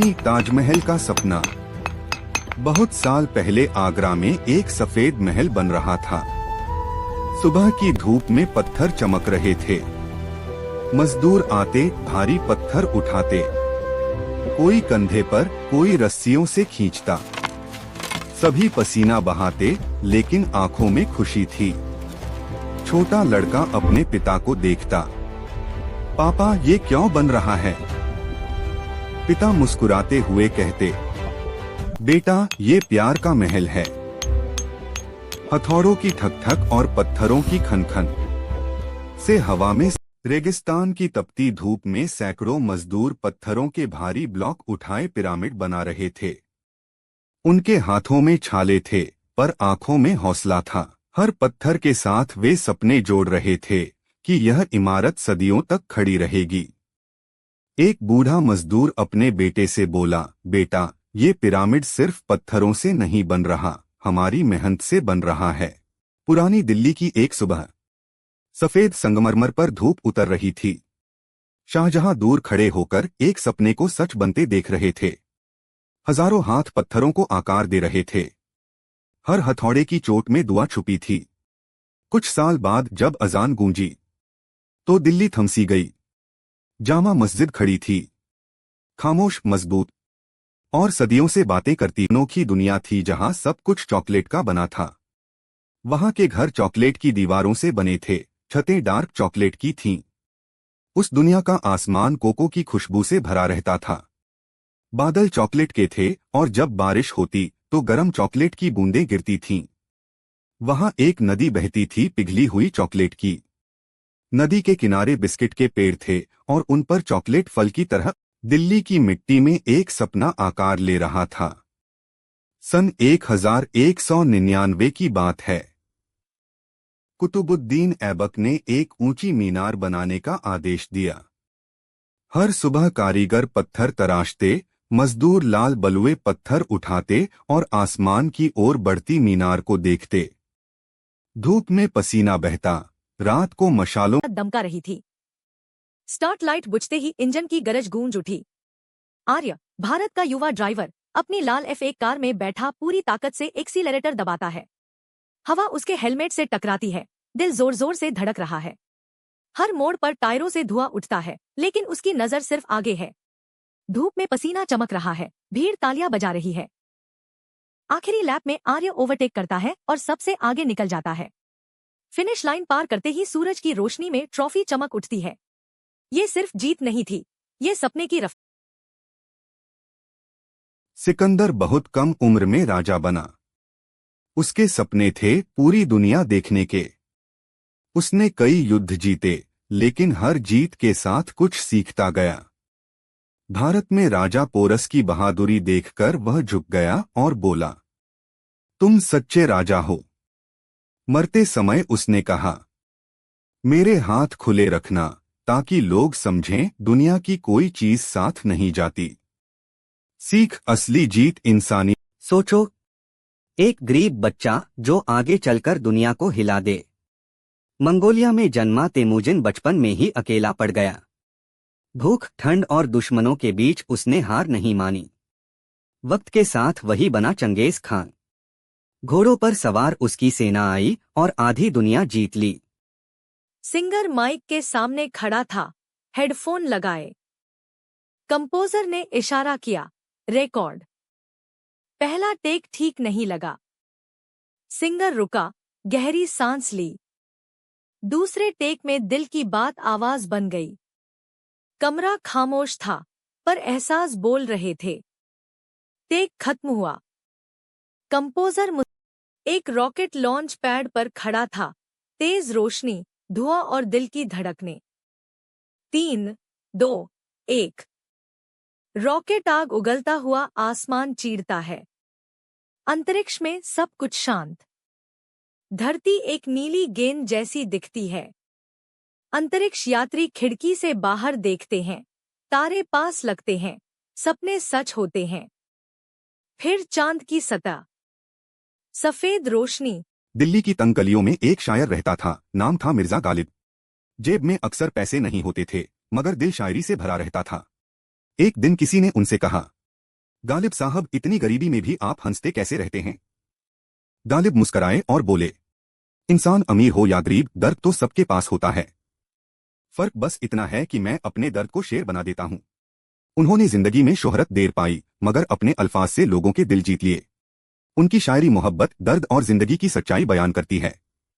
कहानी ताजमहल का सपना। बहुत साल पहले आगरा में एक सफेद महल बन रहा था। सुबह की धूप में पत्थर चमक रहे थे। मजदूर आते, भारी पत्थर उठाते, कोई कंधे पर, कोई रस्सियों से खींचता। सभी पसीना बहाते, लेकिन आंखों में खुशी थी। छोटा लड़का अपने पिता को देखता, पापा ये क्यों बन रहा है? पिता मुस्कुराते हुए कहते, बेटा ये प्यार का महल है। हथौड़ों की ठक ठक और पत्थरों की खनखन से हवा में रेगिस्तान की तपती धूप में सैकड़ों मजदूर पत्थरों के भारी ब्लॉक उठाए पिरामिड बना रहे थे। उनके हाथों में छाले थे, पर आंखों में हौसला था। हर पत्थर के साथ वे सपने जोड़ रहे थे कि यह इमारत सदियों तक खड़ी रहेगी। एक बूढ़ा मजदूर अपने बेटे से बोला, बेटा ये पिरामिड सिर्फ पत्थरों से नहीं बन रहा, हमारी मेहनत से बन रहा है। पुरानी दिल्ली की एक सुबह सफेद संगमरमर पर धूप उतर रही थी। शाहजहां दूर खड़े होकर एक सपने को सच बनते देख रहे थे। हजारों हाथ पत्थरों को आकार दे रहे थे। हर हथौड़े की चोट में दुआ छुपी थी। कुछ साल बाद जब अजान गूंजी तो दिल्ली थमसी गई। जामा मस्जिद खड़ी थी, खामोश, मजबूत और सदियों से बातें करती। अनोखी दुनिया थी जहां सब कुछ चॉकलेट का बना था। वहां के घर चॉकलेट की दीवारों से बने थे, छतें डार्क चॉकलेट की थीं। उस दुनिया का आसमान कोको की खुशबू से भरा रहता था। बादल चॉकलेट के थे और जब बारिश होती तो गर्म चॉकलेट की बूंदें गिरती थीं। वहां एक नदी बहती थी, पिघली हुई चॉकलेट की। नदी के किनारे बिस्किट के पेड़ थे और उन पर चॉकलेट फल की तरह। दिल्ली की मिट्टी में एक सपना आकार ले रहा था। सन 1199 की बात है। कुतुबुद्दीन ऐबक ने एक ऊंची मीनार बनाने का आदेश दिया। हर सुबह कारीगर पत्थर तराशते, मजदूर लाल बलुए पत्थर उठाते और आसमान की ओर बढ़ती मीनार को देखते। धूप में पसीना बहता, रात को मशालों दमका रही थी। स्टार्ट लाइट बुझते ही इंजन की गरज गूंज उठी। आर्य, भारत का युवा ड्राइवर, अपनी लाल F1 कार में बैठा पूरी ताकत से एक्सीलरेटर दबाता है। हवा उसके हेलमेट से टकराती है, दिल जोर जोर से धड़क रहा है। हर मोड़ पर टायरों से धुआं उठता है, लेकिन उसकी नजर सिर्फ आगे है। धूप में पसीना चमक रहा है, भीड़ तालियां बजा रही है। आखिरी लैप में आर्य ओवरटेक करता है और सबसे आगे निकल जाता है। फिनिश लाइन पार करते ही सूरज की रोशनी में ट्रॉफी चमक उठती है। ये सिर्फ जीत नहीं थी, ये सपने की रफ्तार। सिकंदर बहुत कम उम्र में राजा बना। उसके सपने थे पूरी दुनिया देखने के। उसने कई युद्ध जीते, लेकिन हर जीत के साथ कुछ सीखता गया। भारत में राजा पोरस की बहादुरी देखकर वह झुक गया और बोला, तुम सच्चे राजा हो। मरते समय उसने कहा, मेरे हाथ खुले रखना ताकि लोग समझें दुनिया की कोई चीज साथ नहीं जाती। सीख, असली जीत इंसानी। सोचो, एक गरीब बच्चा जो आगे चलकर दुनिया को हिला दे। मंगोलिया में जन्मा तेमुजिन बचपन में ही अकेला पड़ गया। भूख, ठंड और दुश्मनों के बीच उसने हार नहीं मानी। वक्त के साथ वही बना चंगेज खान। घोड़ों पर सवार उसकी सेना आई और आधी दुनिया जीत ली। सिंगर माइक के सामने खड़ा था, हेडफोन लगाए। कंपोजर ने इशारा किया, रिकॉर्ड। पहला टेक ठीक नहीं लगा। सिंगर रुका, गहरी सांस ली। दूसरे टेक में दिल की बात आवाज बन गई। कमरा खामोश था, पर एहसास बोल रहे थे। टेक खत्म हुआ। कंपोजर एक रॉकेट लॉन्च पैड पर खड़ा था, तेज रोशनी, धुआं और दिल की धड़कने। 3, 2, 1। रॉकेट आग उगलता हुआ आसमान चीरता है। अंतरिक्ष में सब कुछ शांत। धरती एक नीली गेंद जैसी दिखती है। अंतरिक्ष यात्री खिड़की से बाहर देखते हैं, तारे पास लगते हैं, सपने सच होते हैं। फिर चांद की सतह, सफेद रोशनी। दिल्ली की तंग गलियों में एक शायर रहता था, नाम था मिर्जा गालिब। जेब में अक्सर पैसे नहीं होते थे, मगर दिल शायरी से भरा रहता था। एक दिन किसी ने उनसे कहा, गालिब साहब, इतनी गरीबी में भी आप हंसते कैसे रहते हैं? गालिब मुस्कराए और बोले, इंसान अमीर हो या गरीब, दर्द तो सबके पास होता है। फर्क बस इतना है कि मैं अपने दर्द को शेर बना देता हूं। उन्होंने जिंदगी में शोहरत देर पाई, मगर अपने अल्फाज से लोगों के दिल जीत लिए। उनकी शायरी मोहब्बत, दर्द और जिंदगी की सच्चाई बयान करती है।